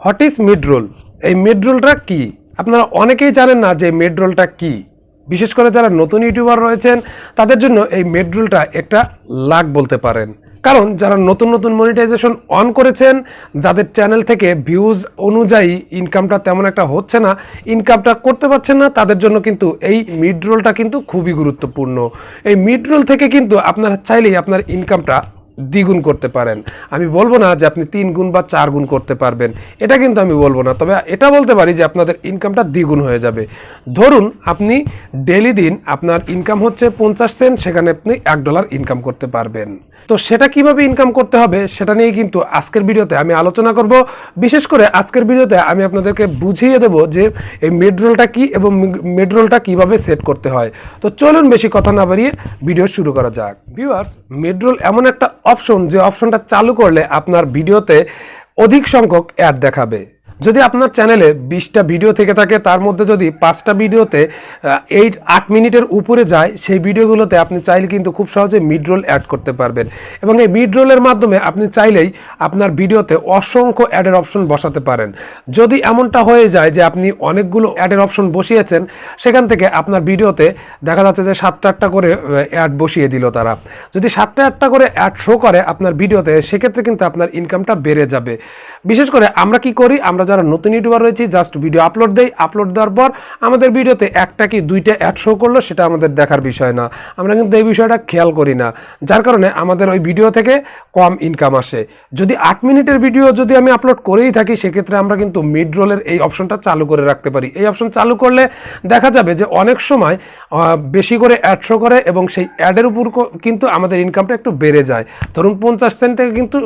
What is mid roll? এই mid রোলটা কি? আপনারা অনেকেই জানেন না যে মিড রোলটা কি। বিশেষ করে যারা নতুন ইউটিউবার রয়েছেন তাদের জন্য এই মিড রোলটা একটা লাক বলতে পারেন। কারণ যারা নতুন নতুন মনিটাইজেশন অন করেছেন, যাদের চ্যানেল থেকে ভিউজ অনুযায়ী ইনকামটা তেমন একটা হচ্ছে না, ইনকামটা করতে পারছেন না, তাদের জন্য কিন্তু এই মিড রোলটা কিন্তু খুবই গুরুত্বপূর্ণ। এই মিড রোল থেকে কিন্তু আপনারা চাইলেই আপনার ইনকামটা দ্বিগুণ করতে পারেন। আমি বলবো না যে আপনি 3 গুণ বা 4 গুণ করতে পারবেন, এটা কিন্তু আমি বলবো না, তবে এটা বলতে পারি যে আপনাদের ইনকামটা দ্বিগুণ হয়ে যাবে। ধরুন আপনি ডেইলি দিন আপনার ইনকাম হচ্ছে 50 সেন্ট, সেখানে আপনি $1 ইনকাম করতে পারবেন। তো সেটা কিভাবে ইনকাম করতে হবে সেটা নিয়ে কিন্তু আজকের ভিডিওতে আমি আলোচনা করব। বিশেষ করে আজকের ভিডিওতে আমি আপনাদেরকে বুঝিয়ে দেব যে এই মিড রোলটা কি এবং মিড রোলটা কিভাবে সেট করতে হয়। তো চলুন বেশি কথা না বাড়িয়ে ভিডিও শুরু করা যাক। ভিউয়ার্স, মিড রোল এমন একটা অপশন যে অপশনটা চালু করলে আপনার ভিডিওতে অধিক সংখ্যক অ্যাড দেখাবে। যদি আপনার চ্যানেলে 20টা ভিডিও থেকে থাকে, তার মধ্যে যদি 5টা ভিডিওতে 8 মিনিটের উপরে যায়, সেই ভিডিওগুলোতে আপনি চাইলে কিন্তু খুব সহজে মিড রোল অ্যাড করতে পারবেন। এবং এই মিড রোলের মাধ্যমে আপনি চাইলেই আপনার ভিডিওতে অসংখ্য অ্যাডের অপশন বসাতে পারেন। যদি এমনটা হয়ে যায় যে আপনি অনেকগুলো অ্যাডের অপশন বসিয়েছেন, সেখান থেকে আপনার ভিডিওতে দেখা যাচ্ছে যে 7টা করে অ্যাড বসিয়ে দিল তারা, যদি 7টা করে অ্যাড শো করে আপনার ভিডিওতে, সেক্ষেত্রে কিন্তু আপনার ইনকামটা বেড়ে যাবে। বিশেষ করে আমরা কি করি, আমরা যারা নতুন ইউটিউবার রয়েছি জাস্ট ভিডিও আপলোড দেই, আপলোড দেওয়ার পর আমাদের ভিডিওতে 1টা কি 2টা অ্যাড শো করলো সেটা আমাদের দেখার বিষয় না, আমরা কিন্তু এই বিষয়টা খেয়াল করি না, যার কারণে আমাদের ওই ভিডিও থেকে কম ইনকাম আসে। যদি 8 মিনিটের ভিডিও যদি আমি আপলোড করেই থাকি, সেক্ষেত্রে আমরা কিন্তু মিড রোলের এই অপশনটা চালু করে রাখতে পারি। এই অপশন চালু করলে দেখা যাবে যে অনেক সময় বেশি করে অ্যাড শো করে এবং সেই অ্যাডের উপর কিন্তু আমাদের ইনকামটা একটু বেড়ে যায়। ধরুন 50 সেন্ট থেকে কিন্তু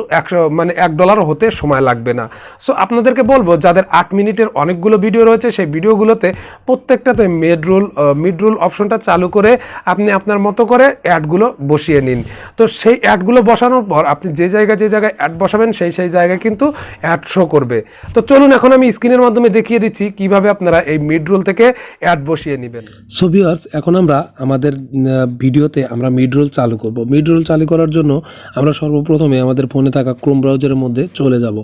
$1 হতে সময় লাগবে না। সো আপনাদেরকে বলবো, যাদের 8 মিনিটের অনেকগুলো ভিডিও রয়েছে, সেই ভিডিওগুলোতে প্রত্যেকটাতে মিড রোল অপশনটা চালু করে আপনি আপনার মতো করে অ্যাডগুলো বসিয়ে নিন। তো সেই অ্যাডগুলো বসানোর পর আপনি যে জায়গায় অ্যাড বসাবেন, সেই জায়গায় কিন্তু অ্যাড শো করবে। তো চলুন এখন আমি স্ক্রিনের মাধ্যমে দেখিয়ে দিচ্ছি কিভাবে আপনারা এই মিড রোল থেকে অ্যাড বসিয়ে নেবেন। সো ভিউয়ার্স, এখন আমরা আমাদের ভিডিওতে আমরা মিড রোল চালু করব। মিড রোল চালু করার জন্য আমরা সর্বপ্রথমে আমাদের ফোনে থাকা ক্রোম ব্রাউজারের মধ্যে চলে যাব।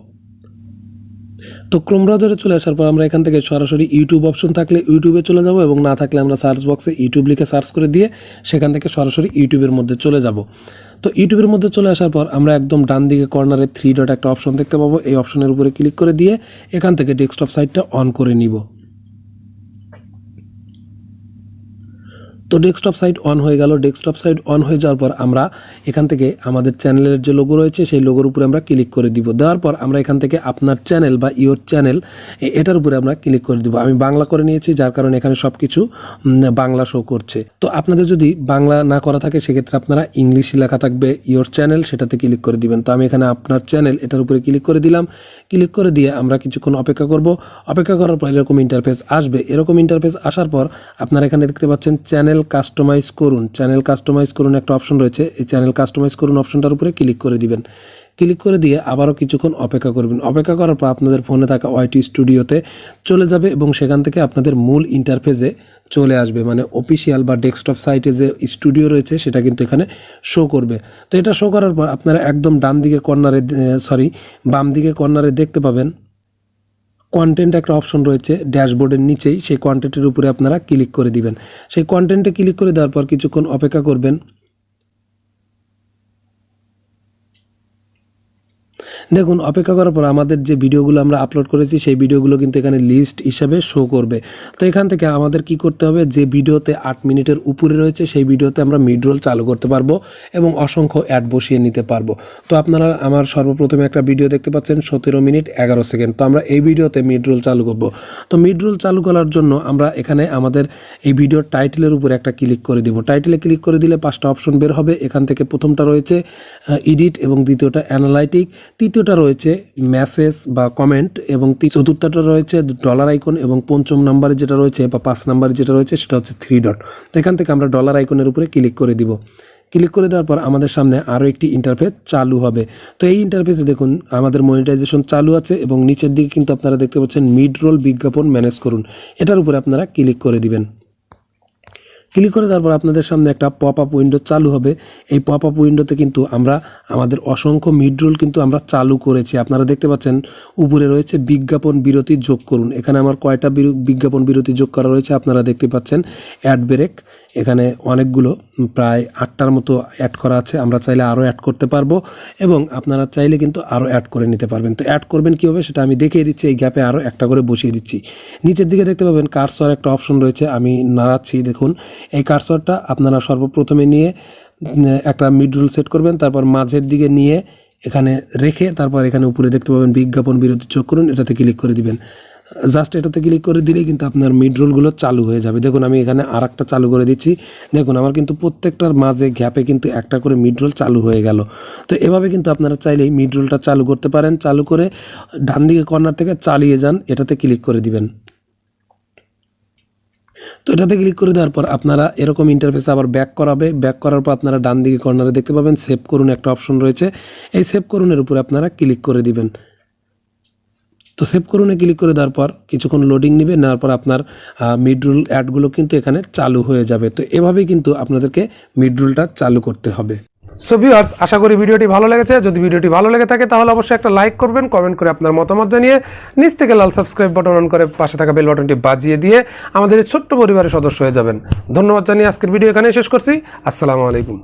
তো ক্রোম ব্রাউজারে চলে আসার পর আমরা এখান থেকে সরাসরি ইউটিউব অপশন থাকলে ইউটিউবে চলে যাব, এবং না থাকলে আমরা সার্চ বক্সে ইউটিউব লিখে সার্চ করে দিয়ে সেখান থেকে সরাসরি ইউটিউবের মধ্যে চলে যাব। তো ইউটিউবের মধ্যে চলে আসার পর আমরা একদম ডান দিকে কর্নারে 3 ডট একটা অপশন দেখতে পাবো। এই অপশনের উপরে ক্লিক করে দিয়ে এখান থেকে ডেস্কটপ সাইটটা অন করে নিব। তো ডেস্কটপ সাইট অন হয়ে গেল। ডেস্কটপ সাইট অন হয়ে যাওয়ার পর আমরা এখান থেকে আমাদের চ্যানেলের যে লোগো রয়েছে সেই লোগোর উপরে আমরা ক্লিক করে দিব। দেওয়ার পর আমরা এখান থেকে আপনার চ্যানেল বা ইওর চ্যানেল এটার উপরে আমরা ক্লিক করে দিব। আমি বাংলা করে নিয়েছি, যার কারণে এখানে সব কিছু বাংলা শো করছে। তো আপনাদের যদি বাংলা না করা থাকে, সেক্ষেত্রে আপনারা ইংলিশ লেখা থাকবে ইওর চ্যানেল, সেটাতে ক্লিক করে দিবেন। তো আমি এখানে আপনার চ্যানেল এটার উপরে ক্লিক করে দিলাম। ক্লিক করে দিয়ে আমরা কিছুক্ষণ অপেক্ষা করব। অপেক্ষা করার পর এরকম ইন্টারফেস আসবে। এরকম ইন্টারফেস আসার পর আপনারা এখানে দেখতে পাচ্ছেন চ্যানেল কাস্টমাইজ করুন। চ্যানেল কাস্টমাইজ করুন একটা অপশন রয়েছে, এই চ্যানেল কাস্টমাইজ করুন অপশনটার উপরে ক্লিক করে দিবেন। ক্লিক করে দিয়ে আবারও কিছুক্ষণ অপেক্ষা করবেন। অপেক্ষা করার পর আপনাদের ফোনে থাকা ওয়াইটি স্টুডিওতে চলে যাবে এবং সেখান থেকে আপনাদের মূল ইন্টারফেসে চলে আসবে, মানে অফিসিয়াল বা ডেস্কটপ সাইটে যে স্টুডিও রয়েছে সেটা কিন্তু এখানে শো করবে। তো এটা শো করার পর আপনারা একদম বাম দিকে কর্নারে দেখতে পাবেন কন্টেন্ট একটা অপশন রয়েছে ড্যাশবোর্ডের নিচেই, সেই কন্টেন্টের উপরে আপনারা ক্লিক করে দিবেন। সেই কন্টেন্টে ক্লিক করে দেওয়ার পর কিছুক্ষণ অপেক্ষা করবেন। দেখুন, অপেক্ষা করার পর আমাদের যে ভিডিওগুলো আমরা আপলোড করেছি সেই ভিডিওগুলো কিন্তু এখানে লিস্ট হিসাবে শো করবে। তো এখান থেকে আমাদের কি করতে হবে, যে ভিডিওতে 8 মিনিটের উপরে রয়েছে সেই ভিডিওতে আমরা মিড রোল চালু করতে পারবো এবং অসংখ্য অ্যাড বসিয়ে নিতে পারবো। তো আপনারা আমার সর্বপ্রথমে একটা ভিডিও দেখতে পাচ্ছেন 17 মিনিট 11 সেকেন্ড। তো আমরা এই ভিডিওতে মিড রোল চালু করব। তো মিড রোল চালু করার জন্য আমরা এখানে আমাদের এই ভিডিওর টাইটেলের উপরে একটা ক্লিক করে দিব। টাইটেলে ক্লিক করে দিলে 5টা অপশন বের হবে। এখান থেকে প্রথমটা রয়েছে এডিট, এবং দ্বিতীয়টা অ্যানালাইটিক, তৃতীয়টা রয়েছে মেসেজ বা কমেন্ট, এবং চতুর্থটা রয়েছে ডলার আইকন, এবং 5ম নম্বরে যেটা রয়েছে বা 5 নম্বরে যেটা রয়েছে সেটা হচ্ছে 3 ডট। তো এখান থেকে আমরা ডলার আইকনের উপরে ক্লিক করে দিব। ক্লিক করে দেওয়ার পর আমাদের সামনে আরও একটি ইন্টারফেস চালু হবে। তো এই ইন্টারফেসে দেখুন আমাদের মনিটাইজেশন চালু আছে, এবং নিচের দিকে কিন্তু আপনারা দেখতে পাচ্ছেন মিড রোল বিজ্ঞাপন ম্যানেজ করুন, এটার উপরে আপনারা ক্লিক করে দিবেন। ক্লিক করে তারপর আপনাদের সামনে একটা পপ আপ উইন্ডো চালু হবে। এই পপ আপ উইন্ডোতে কিন্তু আমরা আমাদের অসংখ্য মিডরোল কিন্তু আমরা চালু করেছি। আপনারা দেখতে পাচ্ছেন উপরে রয়েছে বিজ্ঞাপন বিরতি যোগ করুন। এখানে আমার কয়টা বিজ্ঞাপন বিরতি যোগ করা রয়েছে আপনারা দেখতে পাচ্ছেন। অ্যাড ব্রেক এখানে অনেকগুলো প্রায় 8টার মতো অ্যাড করা আছে। আমরা চাইলে আরও অ্যাড করতে পারবো এবং আপনারা চাইলে কিন্তু আরও অ্যাড করে নিতে পারবেন। তো অ্যাড করবেন কীভাবে সেটা আমি দেখিয়ে দিচ্ছি। এই গ্যাপে আরও একটা করে বসিয়ে দিচ্ছি। নিচের দিকে দেখতে পাবেন কার্সর একটা অপশন রয়েছে, আমি নাড়াচ্ছি দেখুন। এই কার্সরটা আপনারা সর্বপ্রথমে নিয়ে একটা মিডরোল সেট করবেন, তারপর মাঝের দিকে নিয়ে এখানে রেখে তারপর এখানে উপরে দেখতে পাবেন বিজ্ঞাপন বিরতি যোগ করুন, এটাতে ক্লিক করে দিবেন। জাস্ট এটাতে ক্লিক করে দিলেই কিন্তু আপনার মিডরোলগুলো চালু হয়ে যাবে। দেখুন আমি এখানে আর একটা চালু করে দিচ্ছি। দেখুন আমার কিন্তু প্রত্যেকটার মাঝে গ্যাপে কিন্তু একটা করে মিডরোল চালু হয়ে গেল। তো এভাবে কিন্তু আপনারা চাইলেই মিডরোলটা চালু করতে পারেন। চালু করে ডান দিকে কর্নার থেকে চালিয়ে যান, এটাতে ক্লিক করে দিবেন। তো এটাতে ক্লিক করে দেওয়ার পর আপনারা এরকম ইন্টারফেসে আবার ব্যাক করাবে। ব্যাক করার পর আপনারা ডান দিকে কর্নারে দেখতে পাবেন সেভ করুন একটা অপশন রয়েছে। এই সেভ করুনের উপরে আপনারা ক্লিক করে দিবেন। তো সেভ করুনে ক্লিক করে দেওয়ার পর কিছুক্ষণ লোডিং নেবে, নেওয়ার পর আপনার মিডরোল অ্যাডগুলো কিন্তু এখানে চালু হয়ে যাবে। তো এভাবেই কিন্তু আপনাদেরকে মিডরোলটা চালু করতে হবে। সো ভিউয়ার্স, আশা করি ভিডিওটি ভালো লেগেছে। যদি ভিডিওটি ভালো লেগে থাকে তাহলে অবশ্যই একটা লাইক করবেন, কমেন্ট করে আপনার মতামত জানিয়ে নিচ থেকে লাল সাবস্ক্রাইব বাটন অন করে পাশে থাকা বেল বাটনটি বাজিয়ে দিয়ে আমাদের এই ছোট্ট পরিবারের সদস্য হয়ে যাবেন। ধন্যবাদ জানিয়ে আজকের ভিডিও এখানেই শেষ করছি। আসসালামু আলাইকুম।